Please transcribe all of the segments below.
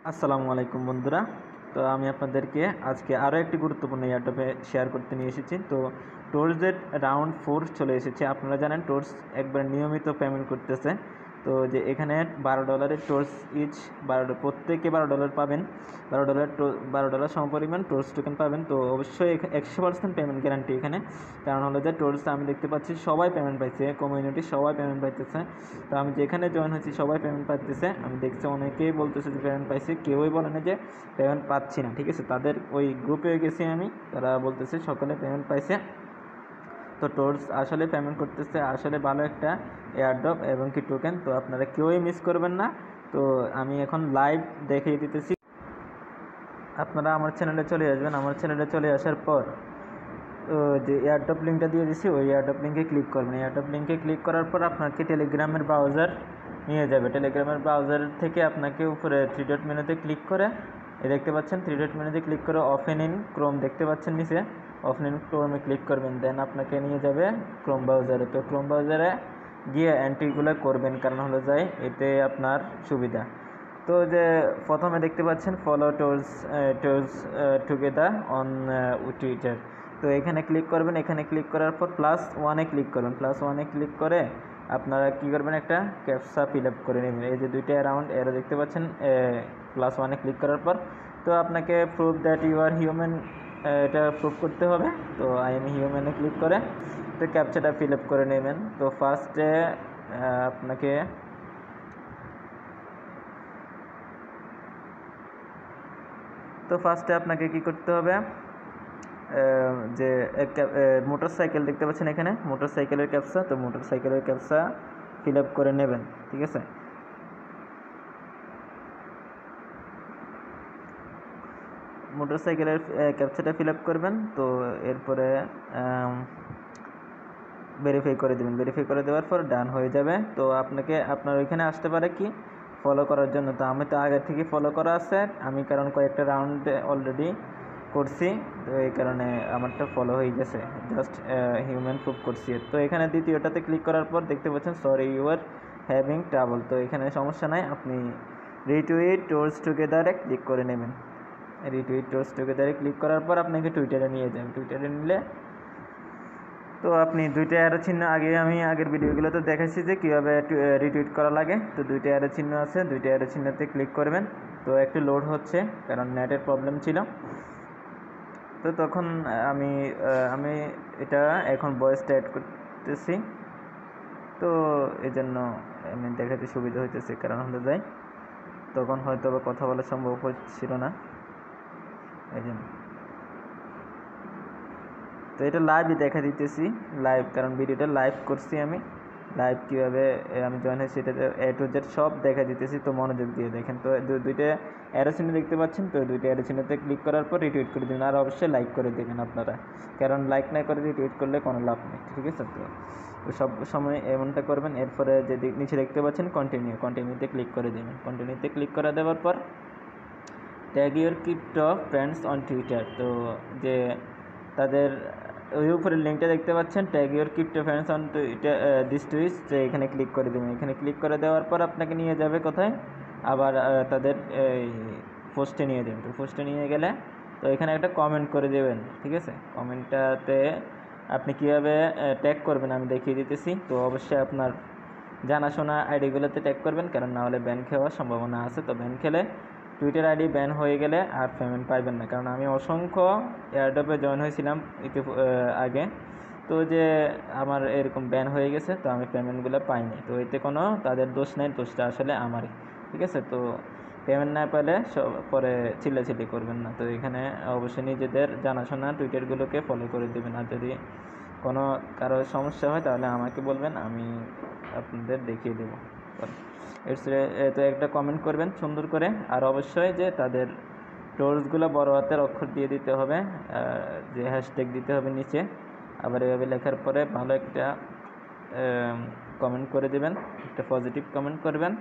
আসসালামু আলাইকুম বন্ধুরা। তো আমি আপনাদেরকে আজকে আরও একটি গুরুত্বপূর্ণ এয়ারড্রপে শেয়ার করতে নিয়ে এসেছি। তো টোর্সের রাউন্ড 4 চলে এসেছে। আপনারা জানেন টোর্স একবার নিয়মিত পেমেন্ট করতেছে। তো যে এখানে $12 টোর্স ইচ, প্রত্যেকে $12 পাবেন। $12 সমপরিমাণ টোর্স টোকেন পাবেন। তো অবশ্যই 100% পেমেন্ট গ্যারান্টি এখানে। কারণ হলো যে টোর্স আমি দেখতে পাচ্ছি সবাই পেমেন্ট পাইছে, কমিউনিটি সবাই পেমেন্ট পাইতেছে। তো আমি যেখানে জয়েন হয়েছি সবাই পেমেন্ট পাইতেছে। আমি দেখছি অনেকেই বলতেছে যে পেমেন্ট পাইছে, কেউই বলে না যে পেমেন্ট পাচ্ছি না। ঠিক আছে, তাদের ওই গ্রুপে গেছি আমি, তারা বলতেছে সকলে পেমেন্ট পাইছে। তো টোর্স আসলে পেমেন্ট করতেছে, আসলে ভালো একটা এয়ারড্রপ এবং কি টোকেন। তো আপনারা কেউই মিস করবেন না। তো আমি এখন লাইভ দেখিয়ে দিতেছি। আপনারা আমার চ্যানেলে চলে আসবেন। আমার চ্যানেলে চলে আসার পর যে এয়ারড্রপ লিঙ্কটা দিয়ে দিচ্ছি, ওই এয়ারড্রপ লিঙ্কে ক্লিক করবেন। এয়ারড্রপ লিঙ্কে ক্লিক করার পর আপনাকে টেলিগ্রামের ব্রাউজার নিয়ে যাবে। টেলিগ্রামের ব্রাউজার থেকে আপনাকে উপরে 3 ডট মেনুতে ক্লিক করে, দেখতে পাচ্ছেন 3 ডট মেনুতে ক্লিক করে ওপেন ইন ক্রোম দেখতে পাচ্ছেন নিচে, ওপেন ইন ক্রোমে ক্লিক করবেন। দেন আপনাকে নিয়ে যাবে ক্রোম ব্রাউজারে। তো ক্রোম ব্রাউজারে গিয়ে এন্ট্রিগুলো করবেন, কারণ হলো যায় এতে আপনার সুবিধা। তো যে প্রথমে দেখতে পাচ্ছেন ফলো টোর্স টুগেদার অন টুইটার। তো এখানে ক্লিক করবেন। এখানে ক্লিক করার পর +1-এ ক্লিক করবেন। +1-এ ক্লিক করে আপনারা কী করবেন, একটা ক্যাপচা ফিল আপ করে নেবেন। এই যে দুইটা অ্যারাউন্ড এরা দেখতে পাচ্ছেন +1-এ ক্লিক করার পর। তো আপনাকে prove that you are human, এটা প্রুভ করতে হবে। তো আই এম হিউম্যানে ক্লিক করে তো ক্যাপচাটা ফিল আপ করে নেবেন। তো ফার্স্টে আপনাকে আপনাকে কী করতে হবে, যে মোটরসাইকেল দেখতে পাচ্ছেন এখানে মোটরসাইকেলের ক্যাপচা। তো মোটরসাইকেলের ক্যাপচা ফিল আপ করে নেবেন। ঠিক আছে, মোটরসাইকেলের ক্যাপচাটা ফিল আপ করবেন। তো এরপরে ভেরিফাই করে দেবেন। ভেরিফাই করে দেওয়ার পর ডান হয়ে যাবে। তো আপনার ওইখানে আসতে পারে কি ফলো করার জন্য। তো আমি তো আগে থেকে ফলো করা আছে, আমি কারণ কয়েকটা রাউন্ডে অলরেডি করছি, তো এই কারণে আমারটা ফলো হয়ে গেছে। জাস্ট হিউম্যান প্রুফ করছি। তো এখানে দ্বিতীয়টাতে ক্লিক করার পর দেখতে পাচ্ছেন sorry you are having trouble. তো এখানে সমস্যা নাই, আপনি রিটুইট টোর্স টুগেদারে ক্লিক করে নেবেন। রিটুইট টোর্স টুগেদারে ক্লিক করার পর আপনাকে টুইটারে নিয়ে যান। টুইটারে নিলে তো আপনি দুইটা অ্যারো চিহ্ন আমি আগের ভিডিওগুলোতে দেখাচ্ছি যে কীভাবে রিটুইট করা লাগে। তো দুইটা অ্যারো চিহ্ন আছে, দুইটা অ্যারো চিহ্নতে ক্লিক করবেন। তো একটু লোড হচ্ছে কারণ নেটের প্রবলেম ছিল। তো তখন আমি এটা এখন ভয়েসটা অ্যাড করতেছি। তো এই জন্য আমি দেখাতে সুবিধা হইতেছে, কারণ হলে যায় তখন হয়তো বা কথা বলা সম্ভব হচ্ছিল না, এই জন্য। তো এটা লাইভই দেখা দিতেছি, লাইভ, কারণ ভিডিওটা লাইভ করছি আমি। লাইভ কীভাবে আমি জয়েন হয়েছি এটাতে A to Z সব দেখা দিতেছি। তো মনোযোগ দিয়ে দেখেন। তো দুইটা অ্যারো চিহ্ন দেখতে পাচ্ছেন। তো দুইটা অ্যারো চিহ্নতে ক্লিক করার পর রিটুইট করে দেবেন। আর অবশ্যই লাইক করে দেবেন আপনারা, কারণ লাইক না করে রিটুইট করলে কোনো লাভ নেই। ঠিক আছে, তো সব সময় এমনটা করবেন। এরপরে যে নিচে দেখতে পাচ্ছেন কন্টিনিউতে ক্লিক করে দেবেন। কন্টিনিউতে ক্লিক করে দেওয়ার পর tag your crypto friends on Twitter. তো যে তাদের ওই উপরে লিঙ্কটা দেখতে পাচ্ছেন tag your crypto friends on Twitter this tweets. তো এখানে ক্লিক করে দেবেন। এখানে ক্লিক করে দেওয়ার পর আপনাকে নিয়ে যাবে কোথায়, আবার তাদের এই পোস্টে নিয়ে যাবেন। তো পোস্টে নিয়ে গেলে তো এখানে একটা কমেন্ট করে দেবেন। ঠিক আছে, কমেন্টটাতে আপনি কীভাবে ট্যাগ করবেন আমি দেখিয়ে দিতেছি। তো অবশ্যই আপনার জানাশোনা আইডিগুলোতে ট্যাগ করবেন, কারণ না হলে ব্যান খাওয়ার সম্ভাবনা আছে। তো ব্যান খেলে টুইটার আইডি ব্যান হয়ে গেলে আর পেমেন্ট পাইবেন না, কারণ আমি অসংখ্য এয়ারড্রপে জয়েন হয়েছিলাম আগে। তো যে আমার এরকম ব্যান হয়ে গেছে, তো আমি পেমেন্টগুলো পাইনি। তো এতে কোনো তাদের দোষ নেই, দোষটা আসলে আমারই। ঠিক আছে, তো পেমেন্ট না পেলে পরে চিল্লাচিল্লি করবেন না। তো এখানে অবশ্যই নিজেদের জানাশোনা টুইটারগুলোকে ফলো করে দেবেন। আর যদি কোনো কারো সমস্যা হয় তাহলে আমাকে বলবেন, আমি আপনাদের দেখিয়ে দেবো। তো একটা কমেন্ট করবেন সুন্দর করে। আর অবশ্যই যে তাদের টোর্সগুলো বড় হাতের অক্ষর দিয়ে দিতে হবে, যে হ্যাশট্যাগ দিতে হবে নিচে। আবার এভাবে লেখার পরে ভালো একটা কমেন্ট করে দেবেন, একটা পজিটিভ কমেন্ট করবেন।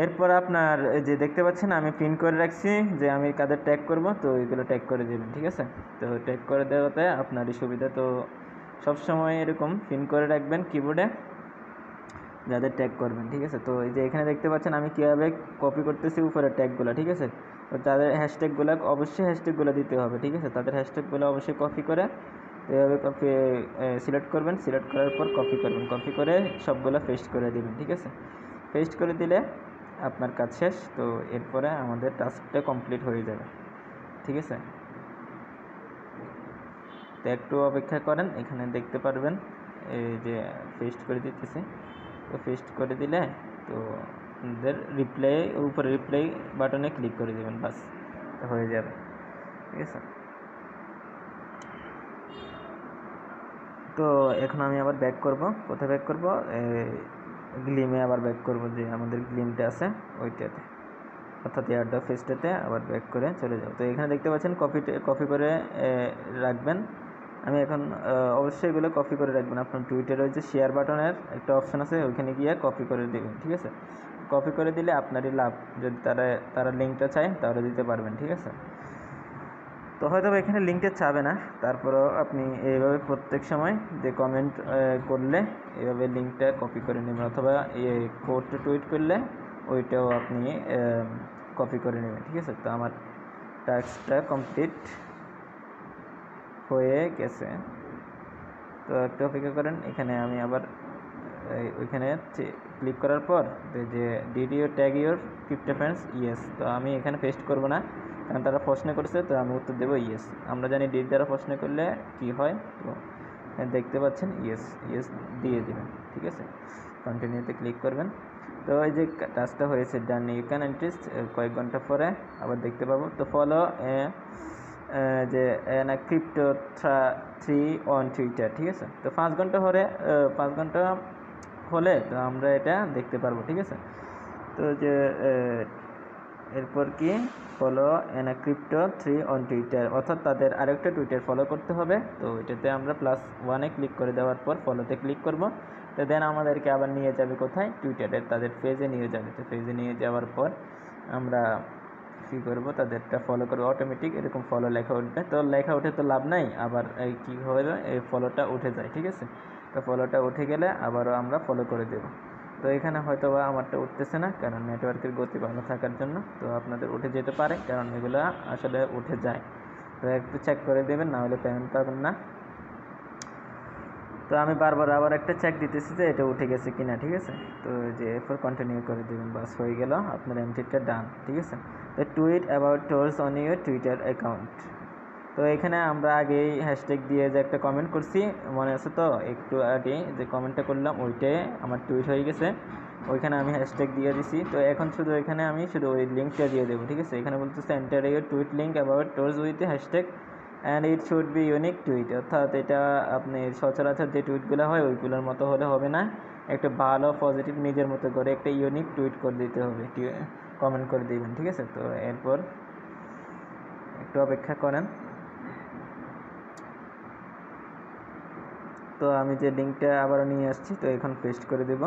এরপর আপনার যে দেখতে পাচ্ছেন আমি পিন করে রাখছি যে আমি কাদের ট্যাগ করব, তো এইগুলো ট্যাগ করে দেবেন। ঠিক আছে, তো ট্যাগ করে দেওয়াতে আপনারই সুবিধা। তো সবসময় এরকম পিন করে রাখবেন কিবোর্ডে। যাদের ট্যাগ করবেন, ঠিক আছে। তো এই যে এখানে দেখতে পাচ্ছেন আমি কীভাবে কপি করতেছি উপরে ট্যাগগুলো, ঠিক আছে। তো তাদের হ্যাশট্যাগুলো অবশ্যই হ্যাশট্যাগুলো দিতে হবে, ঠিক আছে। তাদের হ্যাশট্যাগুলো অবশ্যই কপি করে এভাবে কপি সিলেক্ট করবেন, সিলেক্ট করার পর কপি করবেন, কপি করে সবগুলো পেস্ট করে দেবেন, ঠিক আছে। পেস্ট করে দিলে আপনার কাজ শেষ। তো এরপরে আমাদের টাস্কটা কমপ্লিট হয়ে যাবে, ঠিক আছে। তো একটু অপেক্ষা করেন, এখানে দেখতে পারবেন এই যে পেস্ট করে দিতেছি। তো পেস্ট করে দিলে তো আপনাদের রিপ্লাই উপরে রিপ্লাই বাটনে ক্লিক করে দেবেন, বাস হয়ে যাবে, ঠিক আছে। তো এখন আমি আবার ব্যাক করব, কোথায় ব্যাক করব, গ্লিমে আবার ব্যাক করব, যে আমাদের গ্লিমটা আছে ওইটাতে, অর্থাৎ এয়ারড্রপ পেজটাতে আবার ব্যাক করে চলে যাব। তো এখানে দেখতে পাচ্ছেন কপি করে রাখবেন। আমি এখন অবশ্যই এগুলো কপি করে রাখবেন। আপনার টুইটারে যে শেয়ার বাটনের একটা অপশান আছে, ওইখানে গিয়ে কপি করে দেবেন, ঠিক আছে। কপি করে দিলে আপনারই লাভ, যদি তারা লিঙ্কটা চায় তাহলে দিতে পারবেন, ঠিক আছে। তো হয়তো এখানে লিঙ্কটা চাবে না, তারপরেও আপনি এইভাবে প্রত্যেক সময় যে কমেন্ট করলে এইভাবে লিঙ্কটা কপি করে নেবেন, অথবা এই কোডটা টুইট করলে ওইটাও আপনি কপি করে নেবেন, ঠিক আছে। তো আমার টাস্কটা কমপ্লিট হয়ে গেছে। তো একটু অপেক্ষা করেন, এখানে আমি আবার ওইখানে ক্লিক করার পর যে did you tag your crypto friends, yes. তো আমি এখানে পেস্ট করব না, কারণ তারা প্রশ্ন করেছে, তো আমি উত্তর দেবো ইয়েস। আমরা জানি ডিড দ্বারা প্রশ্ন করলে কি হয়, তো দেখতে পাচ্ছেন ইয়েস ইয়েস দিয়ে দেবেন, ঠিক আছে। কন্টিনিউতে ক্লিক করবেন। তো এই যে টাস্কটা হয়েছে ডান, ইউ ক্যান এন্ট্রিস, কয়েক ঘন্টা পরে আবার দেখতে পাবো। তো ফলো যে ক্রিপ্টো 3 অন টুইটার, ঠিক আছে। তো 5 ঘন্টা হলে তো আমরা এটা দেখতে পারবো, ঠিক আছে। তো যে এরপর কি ফলো ক্রিপ্টো 3 অন টুইটার, অর্থাৎ তাদের আরেকটা টুইটার ফলো করতে হবে। তো এটাতে আমরা +1-এ ক্লিক করে দেওয়ার পর ফলোতে ক্লিক করব। তো দেন আমাদেরকে আবার নিয়ে যাবে কোথায়, টুইটারের তাদের পেজে নিয়ে যাবে। তো পেজে নিয়ে যাওয়ার পর আমরা কী করবো, তাদেরটা ফলো করবো, অটোমেটিক এরকম ফলো লেখা উঠবে। তো লেখা উঠে তো লাভ নাই, আবার কী হলো, এই ফলোটা উঠে যায়, ঠিক আছে। তো ফলোটা উঠে গেলে আবারও আমরা ফলো করে দেব। তো এখানে হয়তো বা আমারটা উঠতেছে না, কারণ নেটওয়ার্কের গতি ভালো থাকার জন্য। তো আপনাদের উঠে যেতে পারে, কারণ এগুলো আসলে উঠে যায়। তো একটু চেক করে দেবেন, না হলে পেমেন্ট পাবেন না। তো আমি বারবার আবার একটা চেক দিতেছি যে এটা উঠে গেছে কিনা, ঠিক আছে। তো যে এরপর কন্টিনিউ করে দেবেন, বাস হয়ে গেল, আপনার এন্ট্রিটা ডান, ঠিক আছে। তো tweet about tours on your Twitter account. তো এখানে আমরা আগেই হ্যাশট্যাগ দিয়ে যে একটা কমেন্ট করছি, মনে আছে তো, একটু আগে যে কমেন্টটা করলাম ওইটাই আমার টুইট হয়ে গেছে, ওইখানে আমি হ্যাশট্যাগ দিয়ে দিছি। তো এখন শুধু এখানে আমি শুধু ওই লিঙ্কটা দিয়ে দেবো, ঠিক আছে। এখানে বলতেছে enter your tweet link about tours with hashtag and it should be unique tweet, অর্থাৎ এটা আপনি সচরাচর যে টুইটগুলো হয় ওইগুলোর মতো হলে হবে না, একটা ভালো পজিটিভ নিজের মতো করে একটা ইউনিক টুইট করে দিতে হবে, কমেন্ট করে দিবেন, ঠিক আছে। তো এরপর একটু অপেক্ষা করেন। তো আমি যে লিঙ্কটা আবারও নিয়ে আসছি, তো এখন পেস্ট করে দেব।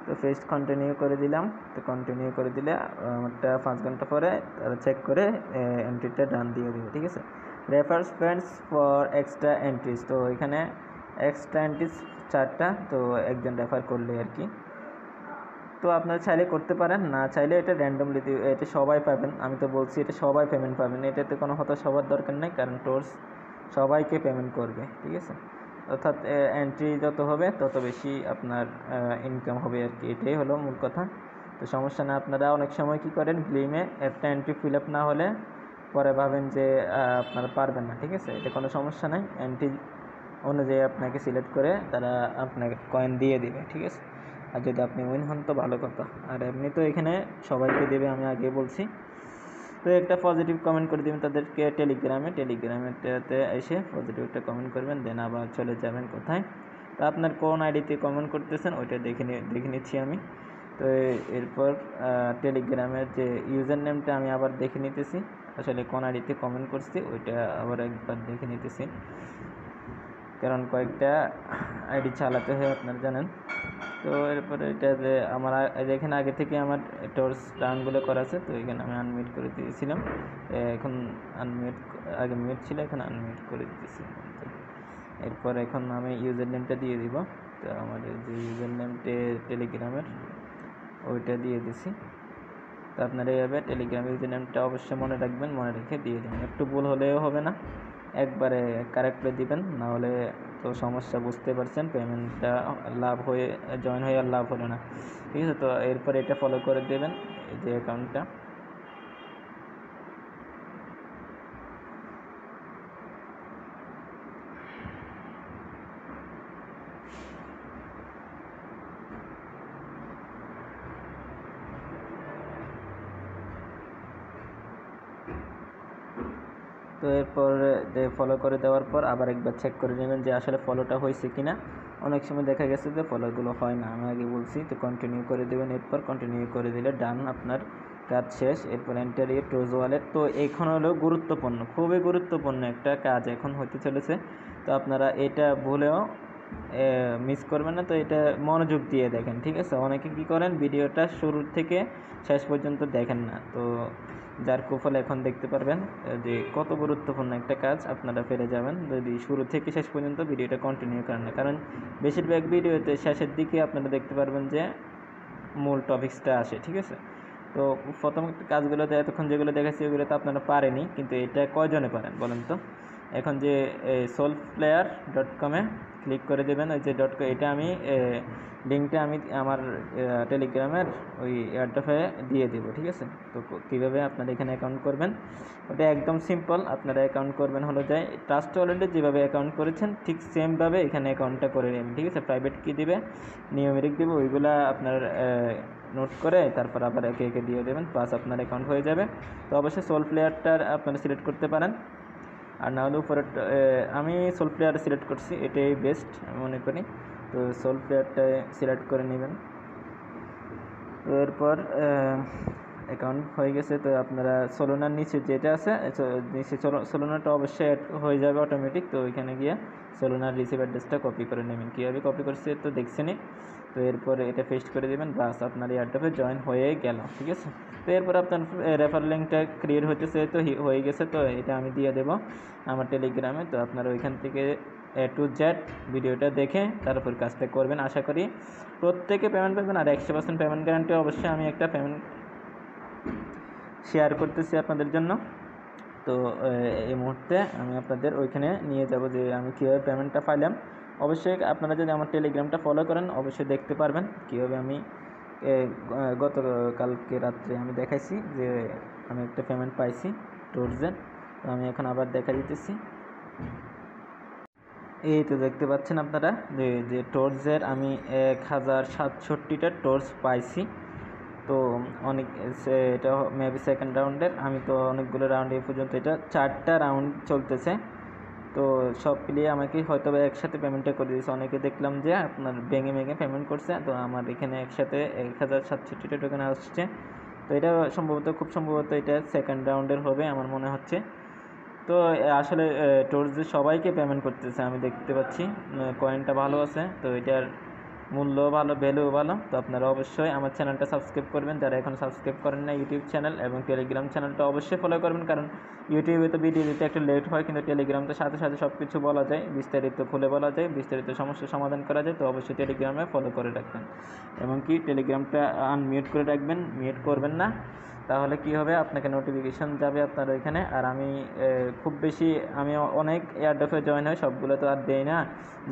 তো পেস্ট কন্টিনিউ করে দিলাম। তো কন্টিনিউ করে দিলে আমারটা 5 ঘন্টা পরে তারা চেক করে এন্ট্রিটা ডান দিয়ে দেবে, ঠিক আছে। Refers friends for extra entries, তো এখানে এক্সট্রা এন্ট্রিজ 4টা, তো একজন রেফার করলে আর কি। তো আপনারা চাইলে করতে পারেন, না চাইলে এটা র্যান্ডমলি এটা সবাই পাবেন। আমি তো বলছি এটা সবাই পেমেন্ট পাবেন, এটাতে কোনো হতাশ হওয়ার দরকার নেই, কারণ টোর্স সবাইকে পেমেন্ট করবে, ঠিক আছে। অর্থাৎ এন্ট্রি যত হবে তত বেশি আপনার ইনকাম হবে আর কি, এটাই হলো মূল কথা। তো সমস্যা না, আপনারা অনেক সময় কী করেন, গ্লিমে একটা এন্ট্রি ফিল আপ না হলে পরে ভাবেন যে আপনারা পারবেন না, ঠিক আছে। এটা কোনো সমস্যা নাই, এন্ট্রি অনুযায়ী আপনাকে সিলেক্ট করে তারা আপনাকে কয়েন দিয়ে দিবে, ঠিক আছে। আর যদি আপনি উইন হন তো ভালো কথা, আর এমনি তো এখানে সবাইকে দেবে, আমি আগে বলছি। তো একটা পজিটিভ কমেন্ট করে দেবেন তাদেরকে টেলিগ্রামেতে এসে পজিটিভ একটা কমেন্ট করবেন, দেন আবার চলে যাবেন কোথায়, তো আপনার কোন আইডিতে কমেন্ট করতেছেন ওইটা দেখে নিচ্ছি আমি। তো এরপর টেলিগ্রামের যে ইউজার নেমটা আমি আবার দেখে নিতেছি, আসলে কোন আইডিতে কমেন্ট করছি ওইটা আবার একবার দেখে নিতেছি, কারণ কয়েকটা আইডি চালাতে হয় আপনারা জানেন। তো এরপরে এটা যে আমার এখানে আগে থেকে আমার টোর্স টার্নগুলো করা আছে, তো এখানে আমি আনমিউট করে দিয়েছিলাম, এখন আনমিউট, আগে মিউট ছিল, এখন আনমিউট করে দিতেছি। এরপর এখন আমি ইউজার নেমটা দিয়ে দিব। তো আমাদের যে ইউজার নেম টেলিগ্রামের ওইটা দিয়ে দিছি। তো আপনারা এইভাবে টেলিগ্রাম ইউজার নেমটা অবশ্যই মনে রাখবেন, মনে রেখে দিয়ে দেবেন। একটু ভুল হলেও হবে না, একবারে কারেক্ট করে দিবেন, নাহলে তো সমস্যা, বুঝতে পারছেন, পেমেন্টটা লাভ হয়ে জয়েন হয়ে আর লাভ হলো না, ঠিক আছে। তো এরপর এটা ফলো করে দেবেন, এই যে অ্যাকাউন্টটা। তো এরপর ফলো করে দেওয়ার পর আবার একবার চেক করে নেবেন যে আসলে ফলোটা হয়েছে কি না। অনেক সময় দেখা গেছে যে ফলোগুলো হয় না, আমি আগে বলছি। তো কন্টিনিউ করে দেবেন, এরপর কন্টিনিউ করে দিলে ডান, আপনার কাজ শেষ। এরপর এন্টার ইউর ট্রোজ ওয়ালেট। তো এখন হলো গুরুত্বপূর্ণ, খুবই গুরুত্বপূর্ণ একটা কাজ এখন হতে চলেছে। তো আপনারা এটা ভুলেও মিস করবেন না, তো এটা মনোযোগ দিয়ে দেখেন, ঠিক আছে। অনেকে কী করেন, ভিডিওটা শুরু থেকে শেষ পর্যন্ত দেখেন না, তো যার কুফল এখন দেখতে পারবেন যে কত গুরুত্বপূর্ণ একটা কাজ আপনারা পেরে যাবেন যদি শুরু থেকে শেষ পর্যন্ত ভিডিওটা কন্টিনিউ করেন না। কারণ বেশিরভাগ ভিডিওতে শেষের দিকে আপনারা দেখতে পারবেন যে মূল টপিক্সটা আসে, ঠিক আছে। তো প্রথম কাজগুলোতে এতক্ষণ যেগুলো দেখাচ্ছি ওগুলো তো আপনারা পারেনি, কিন্তু এটা কয়জনে পারেন বলেন তো। এখন যে solveplayer.com-এ ক্লিক করে দেবেন, ওই যে এটা আমি লিঙ্কটা আমি আমার টেলিগ্রামের ওই এয়ারড্রপে দিয়ে দেবো, ঠিক আছে। তো কীভাবে আপনারা এখানে অ্যাকাউন্ট করবেন, ওটা একদম সিম্পল। আপনারা অ্যাকাউন্ট করবেন হলো যায় ট্রাস্ট ওয়ালেটে যেভাবে অ্যাকাউন্ট করেছেন ঠিক সেমভাবে এখানে অ্যাকাউন্টটা করে নেবেন, ঠিক আছে। প্রাইভেট কি দিবে, নিয়মেরিক দেবে, ওইগুলা আপনার নোট করে তারপর আবার একে একে দিয়ে দেবেন, প্লাস আপনার অ্যাকাউন্ট হয়ে যাবে। তো অবশ্যই solveplayer-টা আপনারা সিলেক্ট করতে পারেন, আর না হলে উপরে আমি solveplayer সিলেক্ট করছি, এটাই বেস্ট আমি মনে করি। তো solveplayer-টা সিলেক্ট করে নেবেন। তো এরপর অ্যাকাউন্ট হয়ে গেছে। তো আপনারা সোলোনার নিচে যেটা আছে, নিচে সোলোনারটা অবশ্যই অ্যাড হয়ে যাবে অটোমেটিক। তো ওইখানে গিয়ে সোলোনার রিসিভ অ্যাড্রেসটা কপি করে নেবেন। কীভাবে কপি করছে তো দেখছেনই। তো এরপরে এটা পেস্ট করে দেবেন, বাস আপনার এয়ারড্রপে জয়েন হয়ে গেল, ঠিক আছে। তো এরপর আপনার রেফার লিঙ্কটা ক্রিয়েট হতেছে, তো হয়ে গেছে। তো এটা আমি দিয়ে দেবো আমার টেলিগ্রামে। তো আপনারা ওইখান থেকে A to Z ভিডিওটা দেখে তারপর কাজটা করবেন। আশা করি প্রত্যেকে পেমেন্ট পাবেন, আর 100% পেমেন্ট গ্যারান্টি। অবশ্যই আমি একটা পেমেন্ট শেয়ার করতেছি আপনাদের জন্য। তো এই মুহূর্তে আমি আপনাদের ওইখানে নিয়ে যাব যে আমি কীভাবে পেমেন্টটা পাইলাম। অবশ্যই আপনারা যদি আমার টেলিগ্রামটা ফলো করেন অবশ্যই দেখতে পারবেন কীভাবে আমি গতকালকে রাত্রে আমি দেখাইছি যে আমি একটা পেমেন্ট পাইছি টর্জের। তো আমি এখন আবার দেখা দিতেছি, এই তো দেখতে পাচ্ছেন আপনারা যে টর্জের আমি 1067টা টর্চ পাইছি। তো অনেক এটা মেবি সেকেন্ড রাউন্ডের, আমি তো অনেকগুলো রাউন্ড এই পর্যন্ত, এটা 4টা রাউন্ড চলতেছে। তো সব মিলিয়ে আমাকে হয়তো একসাথে পেমেন্টটা করে দিয়েছে। অনেকে দেখলাম যে আপনার ভেঙে ভেঙে পেমেন্ট করছে। তো আমার এখানে একসাথে 1067টা টোকেন আসছে। তো এটা খুব সম্ভবত এটা সেকেন্ড রাউন্ডের হবে আমার মনে হচ্ছে। তো আসলে টর্চে সবাইকে পেমেন্ট করতেছে আমি দেখতে পাচ্ছি, কয়েনটা ভালো আছে। তো এটার মূল্য ভালো, ভ্যালুও ভালো। তো আপনারা অবশ্যই আমার চ্যানেলটা সাবস্ক্রাইব করবেন যারা এখন সাবস্ক্রাইব করেন না, ইউটিউব চ্যানেল এবং টেলিগ্রাম চ্যানেলটা অবশ্যই ফলো করবেন। কারণ ইউটিউবে তো ভিডিও দিতে একটু লেট হয়, কিন্তু টেলিগ্রামটা সাথে সাথে সব কিছু বলা যায়, বিস্তারিত খুলে বলা যায়, বিস্তারিত সমস্যার সমাধান করা যায়। তো অবশ্যই টেলিগ্রামে ফলো করে রাখবেন, এবং কি টেলিগ্রামটা আনমিউট করে রাখবেন, মিউট করবেন না। তাহলে কি হবে, আপনাকে নোটিফিকেশান যাবে আপনার ওইখানে। আর আমি খুব বেশি আমি অনেক এয়ারড্রপে জয়েন হয়, সবগুলো তো আর দেই না,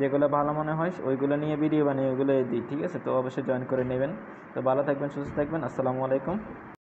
যেগুলো ভালো মনে হয় ওইগুলো নিয়ে ভিডিও বানিয়ে ওইগুলো দিই, ঠিক আছে। তো অবশ্যই জয়েন করে নেবেন। তো ভালো থাকবেন, সুস্থ থাকবেন, আসসালামু আলাইকুম।